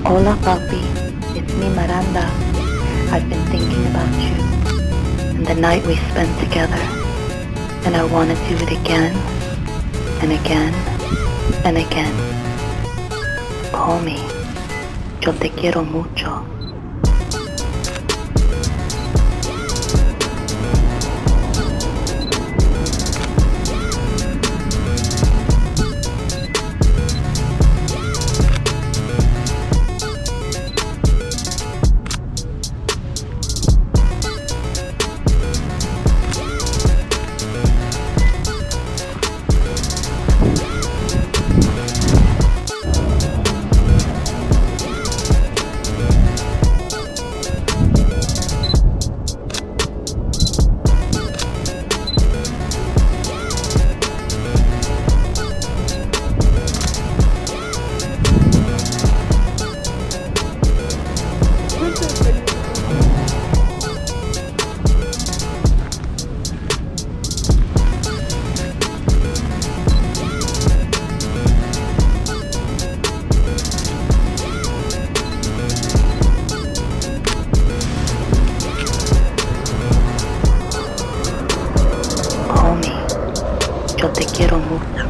Hola papi, it's me Miranda. I've been thinking about you and the night we spent together, and I want to do it again and again and again. Call me, yo te quiero mucho. Yo te quiero mucho.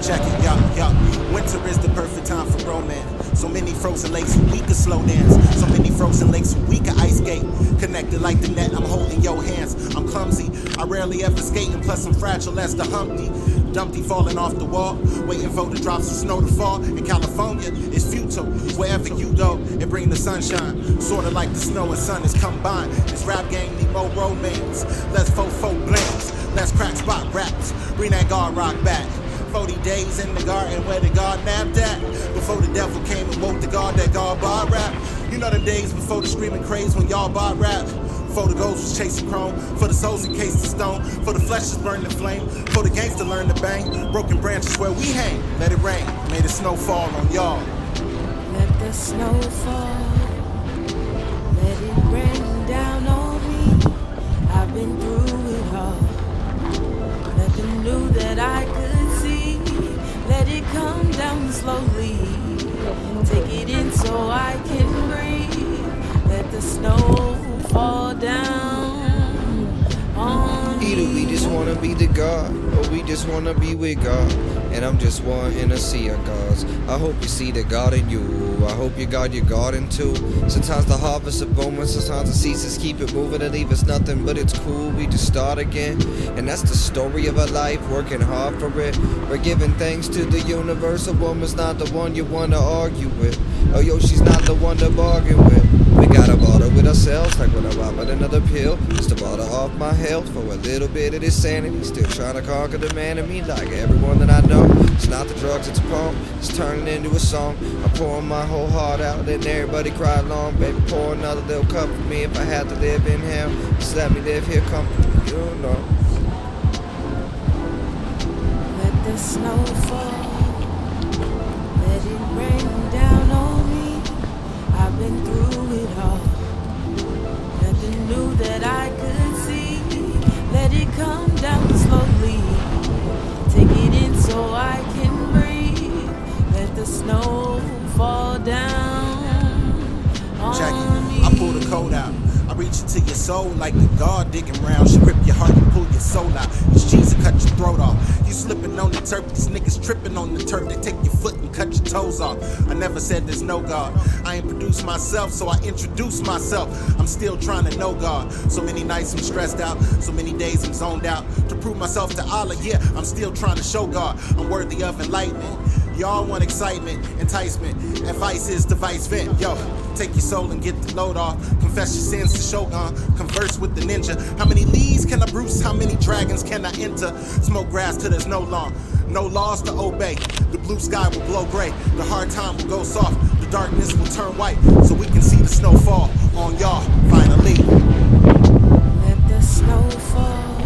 Check it, yo. Winter is the perfect time for romance. So many frozen lakes where we can slow dance. So many frozen lakes where we can ice skate. Connected like the net, I'm holding your hands. I'm clumsy, I rarely ever skate, and plus I'm fragile as the Humpty Dumpty falling off the wall, waiting for the drops of snow to fall. In California, it's futile. Wherever you go, it bring the sunshine. Sorta like the snow and sun is combined. This rap game need more romance. Less faux blanks, less crack spot raps. Bring that guard rock back. 40 days in the garden where the guard napped at. Before the devil came and woke the guard, that guard bar rap. You know them days before the screaming craze when y'all bar rap. Before the ghost was chasing chrome, for the souls encased in stone, for the flesh is burning flame, for the gangster learn to bang. Broken branches where we hang, let it rain, may the snow fall on y'all. Let the snow fall, let it rain down on me. I've been through it all, nothing new that I could see. Let it come down slowly, take it in so I can breathe. Let the snow fall down on me. Either we just wanna be the God, or we just wanna be with God. And I'm just one in a sea of gods. I hope you see the God in you. I hope you got your garden too. Sometimes the harvest is booming, sometimes the seasons keep it moving and leave us nothing, but it's cool, we just start again. And that's the story of our life, working hard for it. We're giving thanks to the universe. A woman's not the one you wanna argue with. Oh yo, she's not the one to bargain with. We gotta bother with ourselves, like when I pop at another pill, just to bother off my health for a little bit of this sanity. Still trying to conquer the man in me, like everyone that I know. It's not the drugs, it's a poem, it's turning into a song. I'm pouring my whole heart out, letting everybody cry along. Baby, pour another little cup for me. If I had to live in hell, just let me live here comfortably, you know. Let the snow fall, let it rain down on me. I've been through it all, nothing new that I could see. Let it come down slowly, take it in so I can breathe. Let the snow fall down Check on it, me. I pull the code out. I reach into your soul like the guard digging round. She grip your heart and pull your soul out. It's cheese to cut your throat off. You slipping on the turf, these niggas tripping on the turf. They take your foot and cut your toes off. I never said there's no God. I ain't produced myself, so I introduce myself. I'm still trying to know God. So many nights I'm stressed out, so many days I'm zoned out. To prove myself to Allah, yeah, I'm still trying to show God I'm worthy of enlightenment. Y'all want excitement, enticement. Advice is device vent. Yo, take your soul and get the load off. Confess your sins to Shogun. Converse with the ninja. How many leaves can I bruise? How many dragons can I enter? Smoke grass till there's no law. No laws to obey. The blue sky will glow gray. The hard time will go soft. The darkness will turn white. So we can see the snow fall on y'all finally. Let the snow fall,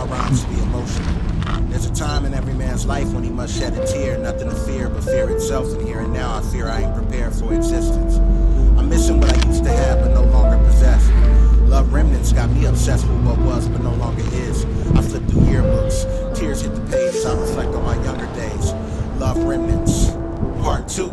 All rhymes be emotional. There's a time in every man's life when he must shed a tear. Nothing to fear but fear itself. And here and now I fear I ain't prepared for existence. I'm missing what I used to have but no longer possess. Love remnants got me obsessed with what was but no longer is. I flip through yearbooks, tears hit the pages. I reflect on my younger days. Love remnants. Part 2,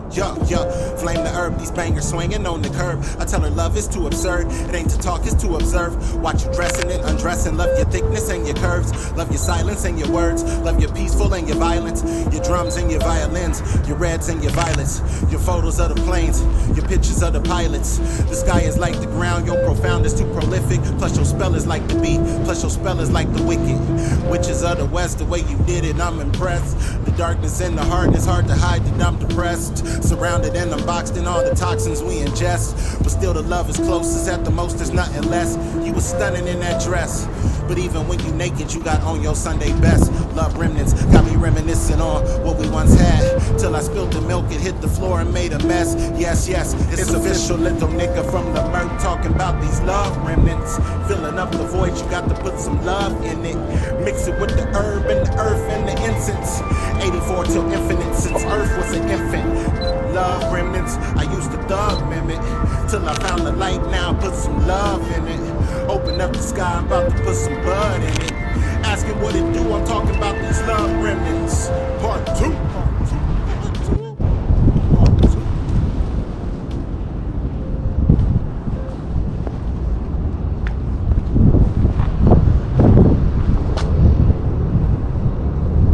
flame the herb, these bangers swinging on the curb. I tell her love is too absurd, it ain't to talk, it's to observe. Watch you dressing it, undressing, love your thickness and your curves. Love your silence and your words, love your peaceful and your violence. Your drums and your violins, your reds and your violets. Your photos of the planes, your pictures of the pilots. The sky is like the ground, your profound is too prolific. Plus your spell is like the beat, plus your spell is like the wicked. Witches of the west, the way you did it, I'm impressed. The darkness and the hardness, hard to hide that I'm depressed. Surrounded and unboxed in all the toxins we ingest. But still the love is closest, at the most there's nothing less. You was stunning in that dress, but even when you naked you got on your Sunday best. Love remnants got me reminiscing on what we once had, till I spilled the milk, it hit the floor and made a mess. Yes, it's official, little nigga from the murk talking about these love remnants. Filling up the void, you got to put some love in it. Mix it with the herb and the earth and the incense. 84 till infinite, since earth was an infant. Love remnants, I used to thug mimic, till I found the light, now put some love in it. Open up the sky, I'm about to put some blood in it. Asking what it do, I'm talking about these love remnants. Part 2.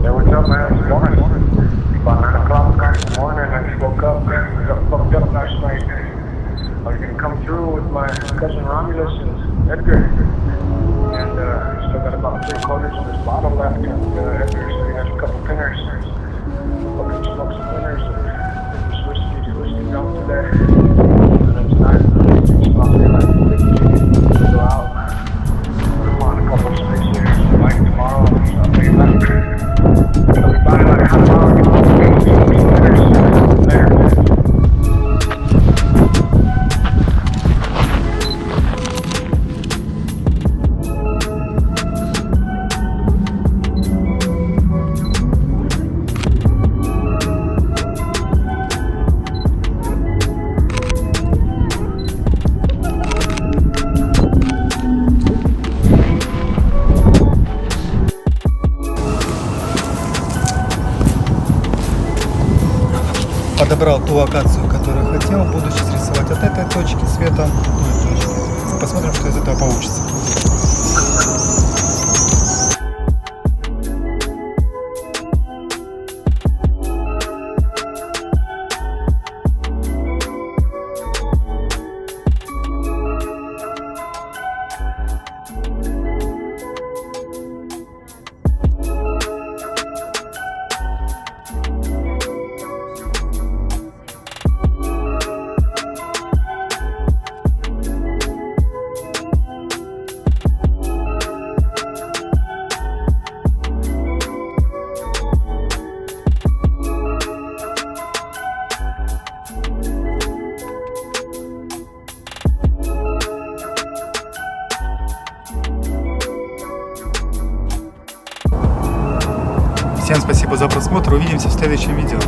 Yeah, what's up, man? It's morning. About 9 o'clock in the morning, I just woke up. I got fucked up last night. I was gonna come through with my cousin Romulus and Edgar. And still got about 3/4 of this bottle left. And Edgar still has a couple pinners. Fucking smoke some pinners and just whiskey down today. And then tonight, it's probably like 50 to go out. Put on a couple of spaces. Like tomorrow, I'll be back. I'll be buying like a half hour. Подобрал ту локацию, которую хотел. Буду сейчас рисовать от этой точки света к той точке. Посмотрим, что из этого получится. Всем спасибо за просмотр. Увидимся в следующем видео.